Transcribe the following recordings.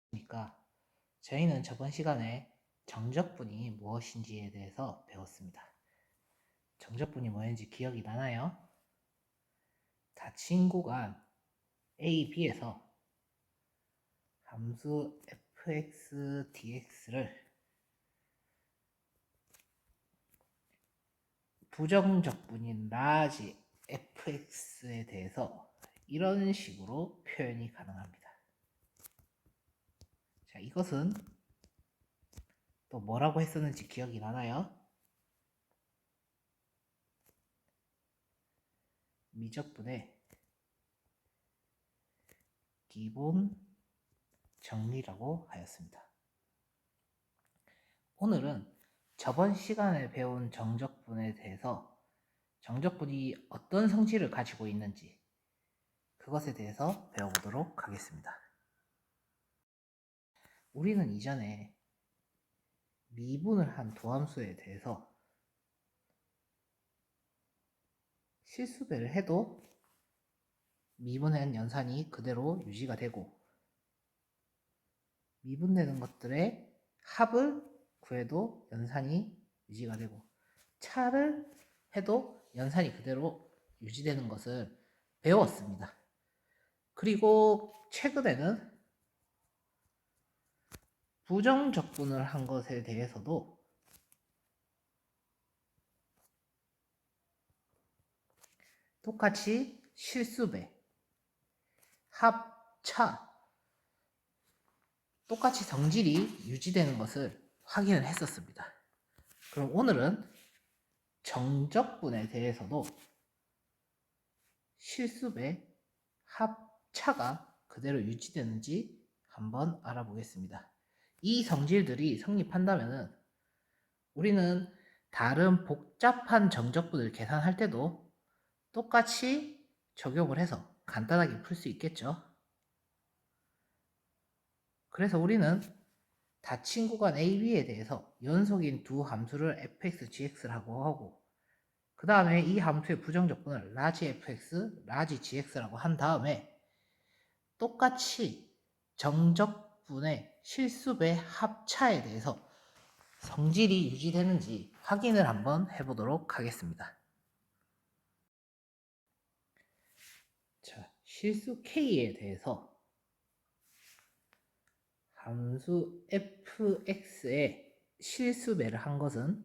그러니까 저희는 저번 시간에 정적분이 무엇인지에 대해서 배웠습니다. 정적분이 뭐였는지 기억이 나나요? 닫힌 구간 A, B에서 함수 fx, dx를 부정적분인 라지 fx에 대해서 이런 식으로 표현이 가능합니다. 자, 이것은 또 뭐라고 했었는지 기억이 나나요? 미적분의 기본 정리라고 하였습니다. 오늘은 저번 시간에 배운 정적분에 대해서 정적분이 어떤 성질을 가지고 있는지 그것에 대해서 배워보도록 하겠습니다. 우리는 이전에 미분을 한 도함수에 대해서 실수배를 해도 미분한 연산이 그대로 유지가 되고 미분되는 것들의 합을 구해도 연산이 유지가 되고 차를 해도 연산이 그대로 유지되는 것을 배웠습니다. 그리고 최근에는 부정적분을 한 것에 대해서도 똑같이 실수배, 합차 똑같이 성질이 유지되는 것을 확인을 했었습니다. 그럼 오늘은 정적분에 대해서도 실수배, 합차가 그대로 유지되는지 한번 알아보겠습니다. 이 성질들이 성립한다면 우리는 다른 복잡한 정적분을 계산할 때도 똑같이 적용을 해서 간단하게 풀 수 있겠죠. 그래서 우리는 닫힌 구간 AB에 대해서 연속인 두 함수를 fx, gx라고 하고 그 다음에 이 함수의 부정적분을 라지 fx, 라지 gx라고 한 다음에 똑같이 정적분의 실수배 합차에 대해서 성질이 유지되는지 확인을 한번 해보도록 하겠습니다. 자, 실수 K에 대해서 함수 fx에 실수배를 한 것은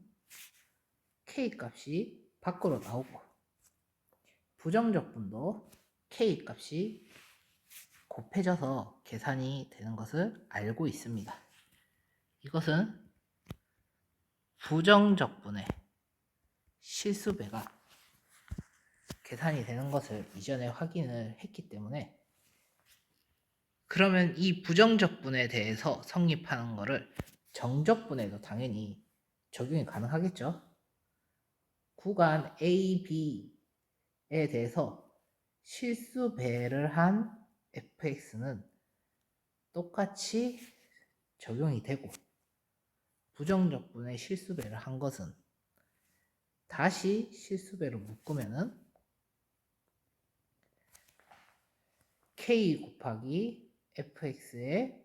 K 값이 밖으로 나오고 부정적분도 K 값이 곱해져서 계산이 되는 것을 알고 있습니다. 이것은 부정적분의 실수배가 계산이 되는 것을 이전에 확인을 했기 때문에 그러면 이 부정적분에 대해서 성립하는 것을 정적분에도 당연히 적용이 가능하겠죠. 구간 A, B에 대해서 실수배를 한 fx는 똑같이 적용이 되고 부정적분의 실수배를 한 것은 다시 실수배로 묶으면은 k 곱하기 fx의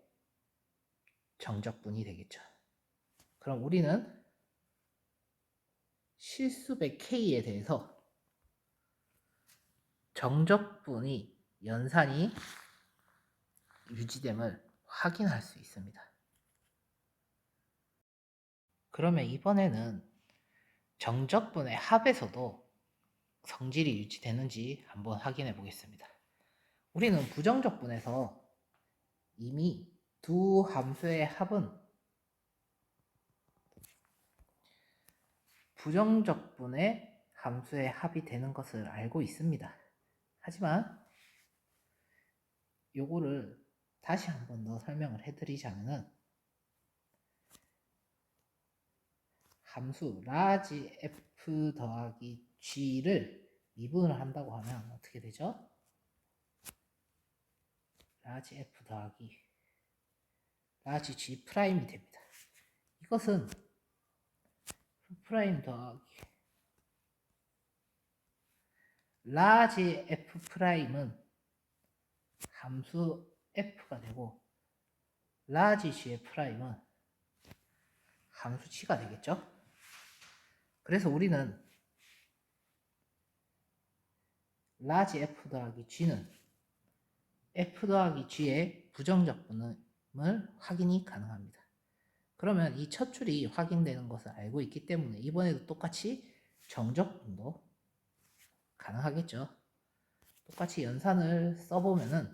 정적분이 되겠죠. 그럼 우리는 실수배 k에 대해서 정적분이 연산이 유지됨을 확인할 수 있습니다. 그러면 이번에는 정적분의 합에서도 성질이 유지되는지 한번 확인해 보겠습니다. 우리는 부정적분에서 이미 두 함수의 합은 부정적분의 함수의 합이 되는 것을 알고 있습니다. 하지만 요거를 다시 한 번 더 설명을 해드리자면 함수 라지 f 더하기 g를 미분을 한다고 하면 어떻게 되죠? 라지 f 더하기 라지 g 프라임이 됩니다. 이것은 f 프라임 더하기 라지 f 프라임은 함수 f가 되고 라지 G의 프라임은 함수치가 되겠죠. 그래서 우리는 라지 F 더하기 G는 F 더하기 G의 부정적 분음을 확인이 가능합니다. 그러면 이 첫 줄이 확인되는 것을 알고 있기 때문에 이번에도 똑같이 정적분도 가능하겠죠. 똑같이 연산을 써보면은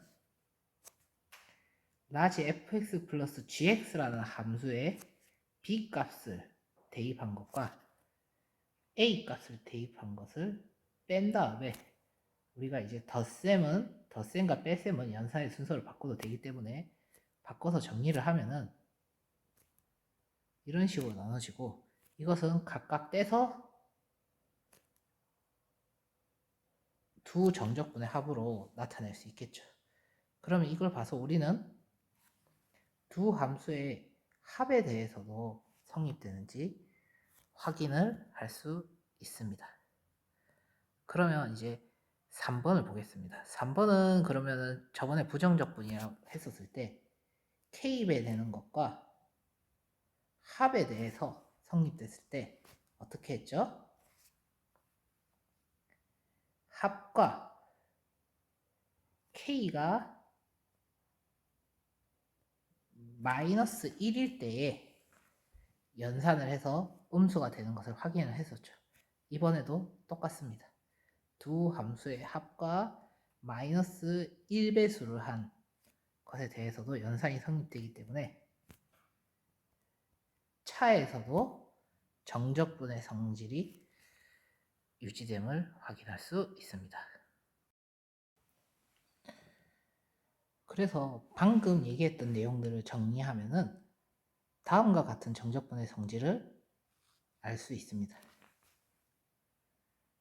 라지 fx 플러스 gx라는 함수에 b 값을 대입한 것과 a 값을 대입한 것을 뺀 다음에 우리가 이제 덧셈과 뺄셈은 연산의 순서를 바꿔도 되기 때문에 바꿔서 정리를 하면은 이런 식으로 나눠지고, 이것은 각각 떼서 두 정적분의 합으로 나타낼 수 있겠죠. 그러면 이걸 봐서 우리는 두 함수의 합에 대해서도 성립되는지 확인을 할 수 있습니다. 그러면 이제 3번을 보겠습니다. 3번은 그러면은 저번에 부정적분이라고 했었을 때 K배 되는 것과 합에 대해서 성립됐을 때 어떻게 했죠? 합과 K가 마이너스 1일 때에 연산을 해서 음수가 되는 것을 확인을 했었죠. 이번에도 똑같습니다. 두 함수의 합과 마이너스 1배수를 한 것에 대해서도 연산이 성립되기 때문에 차에서도 정적분의 성질이 유지됨을 확인할 수 있습니다. 그래서 방금 얘기했던 내용들을 정리하면은 다음과 같은 정적분의 성질을 알 수 있습니다.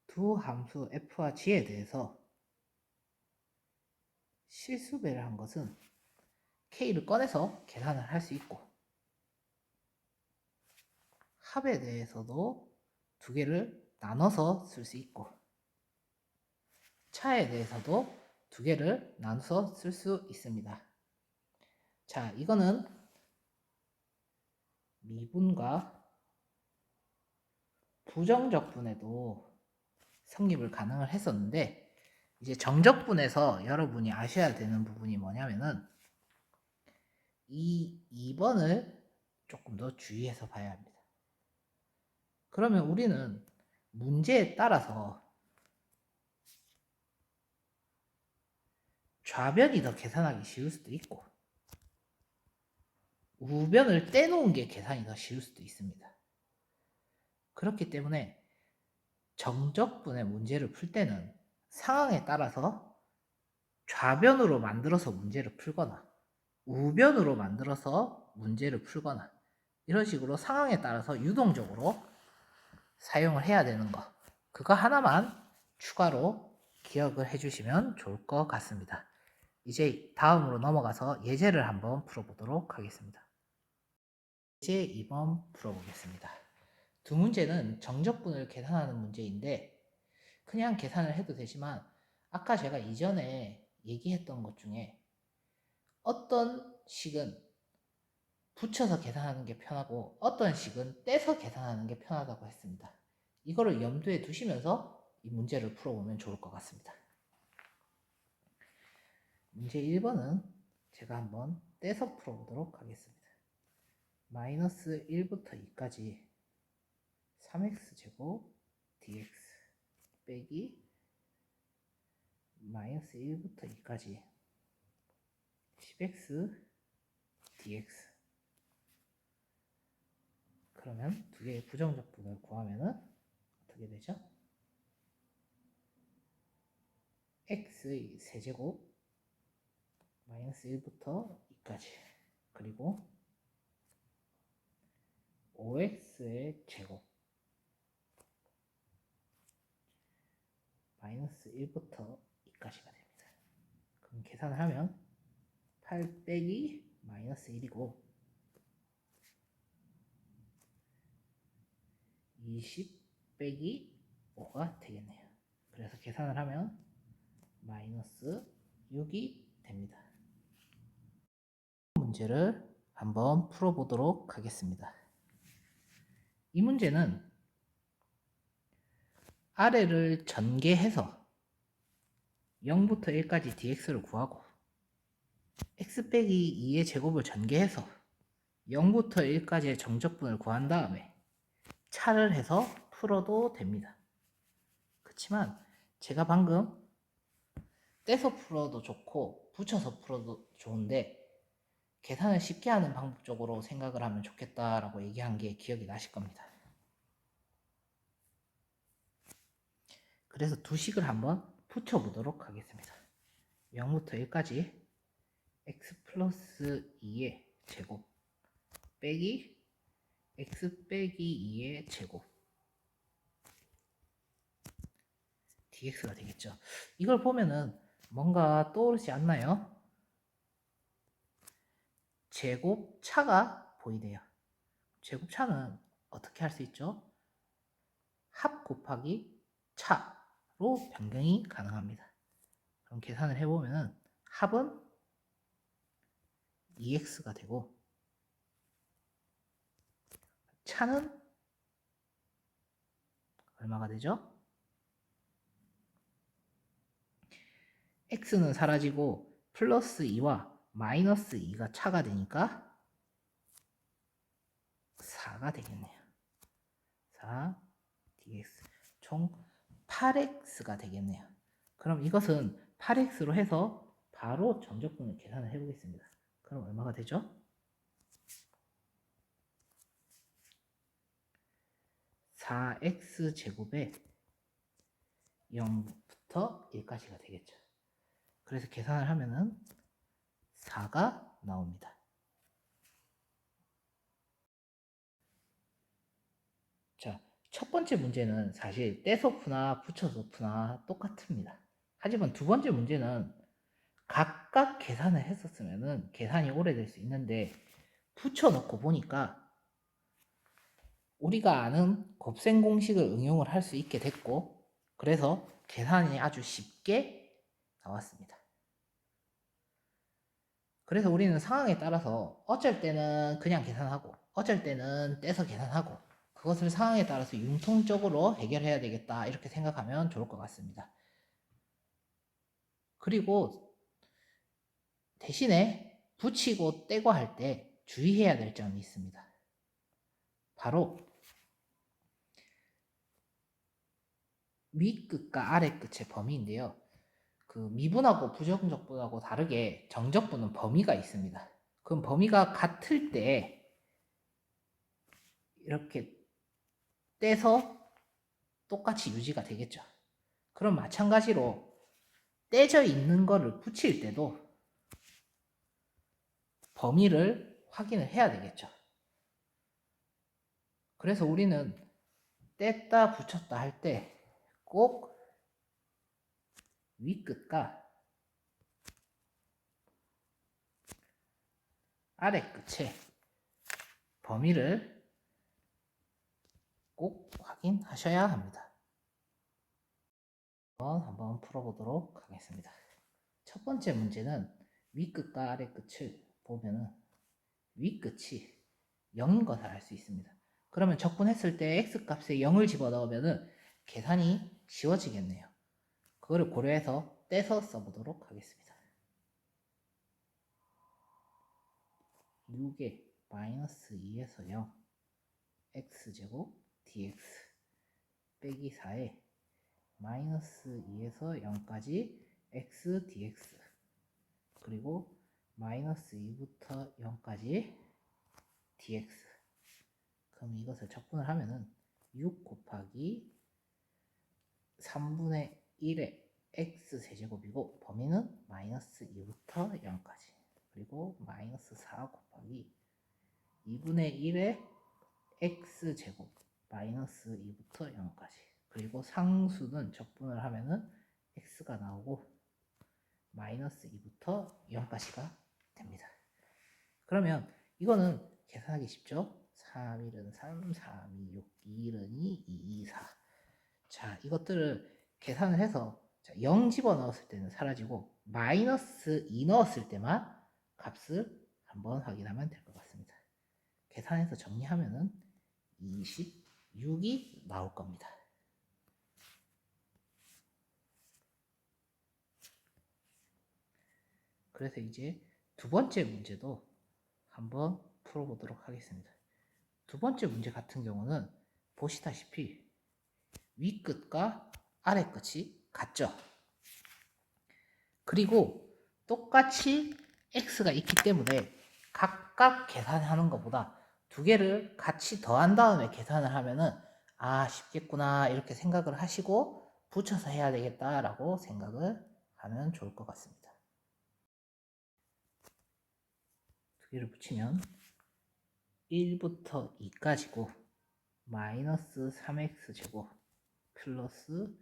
두 함수 f와 g에 대해서 실수배를 한 것은 k를 꺼내서 계산을 할 수 있고, 합에 대해서도 두 개를 나눠서 쓸 수 있고, 차에 대해서도 두 개를 나눠서 쓸 수 있습니다. 자, 이거는 미분과 부정적분에도 성립을 가능을 했었는데, 이제 정적분에서 여러분이 아셔야 되는 부분이 뭐냐면은 이 2번을 조금 더 주의해서 봐야 합니다. 그러면 우리는 문제에 따라서 좌변이 더 계산하기 쉬울 수도 있고 우변을 떼놓은 게 계산이 더 쉬울 수도 있습니다. 그렇기 때문에 정적분의 문제를 풀 때는 상황에 따라서 좌변으로 만들어서 문제를 풀거나 우변으로 만들어서 문제를 풀거나 이런 식으로 상황에 따라서 유동적으로 사용을 해야 되는 거, 그거 하나만 추가로 기억을 해주시면 좋을 것 같습니다. 이제 다음으로 넘어가서 예제를 한번 풀어보도록 하겠습니다. 예제 2번 풀어보겠습니다. 두 문제는 정적분을 계산하는 문제인데 그냥 계산을 해도 되지만 아까 제가 이전에 얘기했던 것 중에 어떤 식은 붙여서 계산하는 게 편하고 어떤 식은 떼서 계산하는 게 편하다고 했습니다. 이거를 염두에 두시면서 이 문제를 풀어보면 좋을 것 같습니다. 문제 1번은 제가 한번 떼서 풀어보도록 하겠습니다. 마이너스 1부터 2까지 3x제곱 dx 빼기 마이너스 1부터 2까지 10x dx. 그러면 두 개의 부정적분을 구하면은 어떻게 되죠? x의 세제곱 마이너스 1부터 2까지 그리고 5x의 제곱 마이너스 1부터 2까지가 됩니다. 그럼 계산을 하면 8 빼기 마이너스 1이고 20 빼기 5가 되겠네요. 그래서 계산을 하면 마이너스 6이 됩니다. 문제를 한번 풀어보도록 하겠습니다. 이 문제는 아래를 전개해서 0부터 1까지 dx를 구하고 x 빼기 2의 제곱을 전개해서 0부터 1까지의 정적분을 구한 다음에 차를 해서 풀어도 됩니다. 그렇지만 제가 방금 떼서 풀어도 좋고 붙여서 풀어도 좋은데 계산을 쉽게 하는 방법 쪽으로 생각을 하면 좋겠다라고 얘기한 게 기억이 나실 겁니다. 그래서 두 식을 한번 붙여보도록 하겠습니다. 0부터 1까지 x 플러스 2의 제곱 빼기 x 빼기 2의 제곱 dx가 되겠죠. 이걸 보면은 뭔가 떠오르지 않나요? 제곱차가 보이네요. 제곱차는 어떻게 할 수 있죠? 합 곱하기 차로 변경이 가능합니다. 그럼 계산을 해보면은 합은 2x가 되고 차는 얼마가 되죠? x는 사라지고 플러스 2와 마이너스 2가 차가 되니까 4가 되겠네요. 4 dx 총 8x가 되겠네요. 그럼 이것은 8x로 해서 바로 전적분을 계산을 해보겠습니다. 그럼 얼마가 되죠? 4x 제곱에 0부터 1까지가 되겠죠. 그래서 계산을 하면은 4가 나옵니다. 자, 첫 번째 문제는 사실 떼서 푸나 붙여서 푸나 똑같습니다. 하지만 두 번째 문제는 각각 계산을 했었으면은 계산이 오래될 수 있는데 붙여놓고 보니까 우리가 아는 곱셈 공식을 응용을 할 수 있게 됐고 그래서 계산이 아주 쉽게 나왔습니다. 그래서 우리는 상황에 따라서 어쩔 때는 그냥 계산하고 어쩔 때는 떼서 계산하고 그것을 상황에 따라서 융통적으로 해결해야 되겠다 이렇게 생각하면 좋을 것 같습니다. 그리고 대신에 붙이고 떼고 할 때 주의해야 될 점이 있습니다. 바로 윗끝과 아래끝의 범위인데요. 그 미분하고 부정적분하고 다르게 정적분은 범위가 있습니다. 그럼 범위가 같을 때 이렇게 떼서 똑같이 유지가 되겠죠. 그럼 마찬가지로 떼져 있는 거를 붙일 때도 범위를 확인을 해야 되겠죠. 그래서 우리는 뗐다 붙였다 할 때 꼭 윗끝과 아래끝의 범위를 꼭 확인하셔야 합니다. 한번 풀어보도록 하겠습니다. 첫 번째 문제는 윗끝과 아래끝을 보면은 윗끝이 0인 것을 알 수 있습니다. 그러면 적분했을 때 x값에 0을 집어넣으면 계산이 쉬워지겠네요. 그거를 고려해서 떼서 써보도록 하겠습니다. 6에 마이너스 2에서 0 x제곱 dx 빼기 4에 마이너스 2에서 0까지 x dx 그리고 마이너스 2부터 0까지 dx 그럼 이것을 적분을 하면은 6 곱하기 3분의 1의 x 세제곱이고 범위는 마이너스 2부터 0까지 그리고 마이너스 4 곱하기 2분의 1의 x제곱 마이너스 2부터 0까지 그리고 상수는 적분을 하면은 x가 나오고 마이너스 2부터 0까지가 됩니다. 그러면 이거는 계산하기 쉽죠? 3, 1은 3, 3, 2, 6, 2, 1은 2, 2, 2, 4. 자, 이것들을 계산을 해서 0 집어넣었을 때는 사라지고 마이너스 2 넣었을 때만 값을 한번 확인하면 될 것 같습니다. 계산해서 정리하면은 26이 나올 겁니다. 그래서 이제 두 번째 문제도 한번 풀어보도록 하겠습니다. 두 번째 문제 같은 경우는 보시다시피 위 끝과 아래 끝이 같죠. 그리고 똑같이 x가 있기 때문에 각각 계산하는 것보다 두 개를 같이 더한 다음에 계산을 하면은 아 쉽겠구나 이렇게 생각을 하시고 붙여서 해야 되겠다라고 생각을 하면 좋을 것 같습니다. 두 개를 붙이면 1부터 2까지고 마이너스 3x 제곱 플러스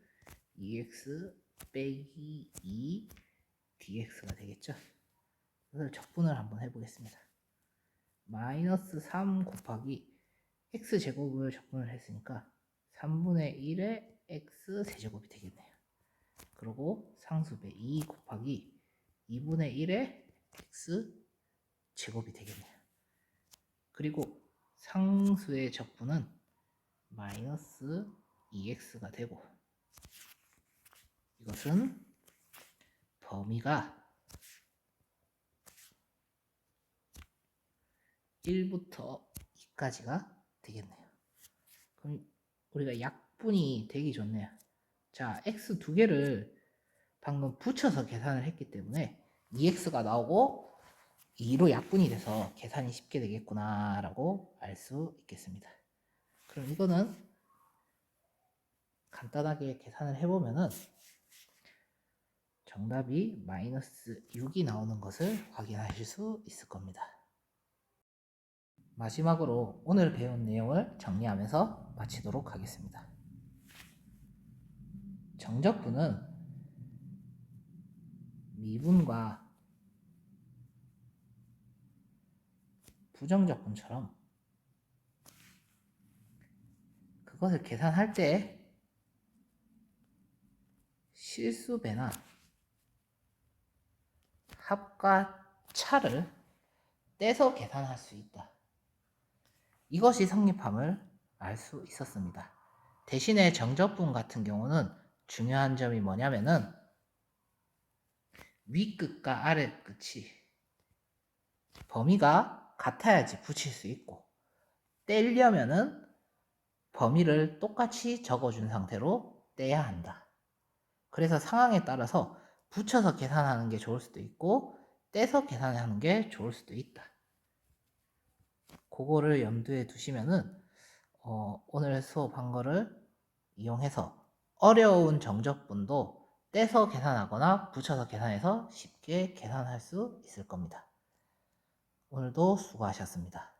2x 빼기 2 dx가 되겠죠. 그래서 적분을 한번 해보겠습니다. 마이너스 3 곱하기 x제곱을 적분을 했으니까 3분의 1의 x 세제곱이 되겠네요. 그리고 상수배 2 곱하기 2분의 1의 x 제곱이 되겠네요. 그리고 상수의 적분은 마이너스 2x가 되고 이것은 범위가 1부터 2까지가 되겠네요. 그럼 우리가 약분이 되기 좋네요. 자, x 두 개를 방금 붙여서 계산을 했기 때문에 2x가 나오고 2로 약분이 돼서 계산이 쉽게 되겠구나 라고 알 수 있겠습니다. 그럼 이거는 간단하게 계산을 해보면은 정답이 마이너스 6이 나오는 것을 확인하실 수 있을 겁니다. 마지막으로 오늘 배운 내용을 정리하면서 마치도록 하겠습니다. 정적분은 미분과 부정적분처럼 그것을 계산할 때 실수배나 합과 차를 떼서 계산할 수 있다. 이것이 성립함을 알 수 있었습니다. 대신에 정적분 같은 경우는 중요한 점이 뭐냐면은 위 끝과 아래 끝이 범위가 같아야지 붙일 수 있고 떼려면은 범위를 똑같이 적어준 상태로 떼야 한다. 그래서 상황에 따라서 붙여서 계산하는 게 좋을 수도 있고 떼서 계산하는 게 좋을 수도 있다. 그거를 염두에 두시면은 오늘 수업한 거를 이용해서 어려운 정적분도 떼서 계산하거나 붙여서 계산해서 쉽게 계산할 수 있을 겁니다. 오늘도 수고하셨습니다.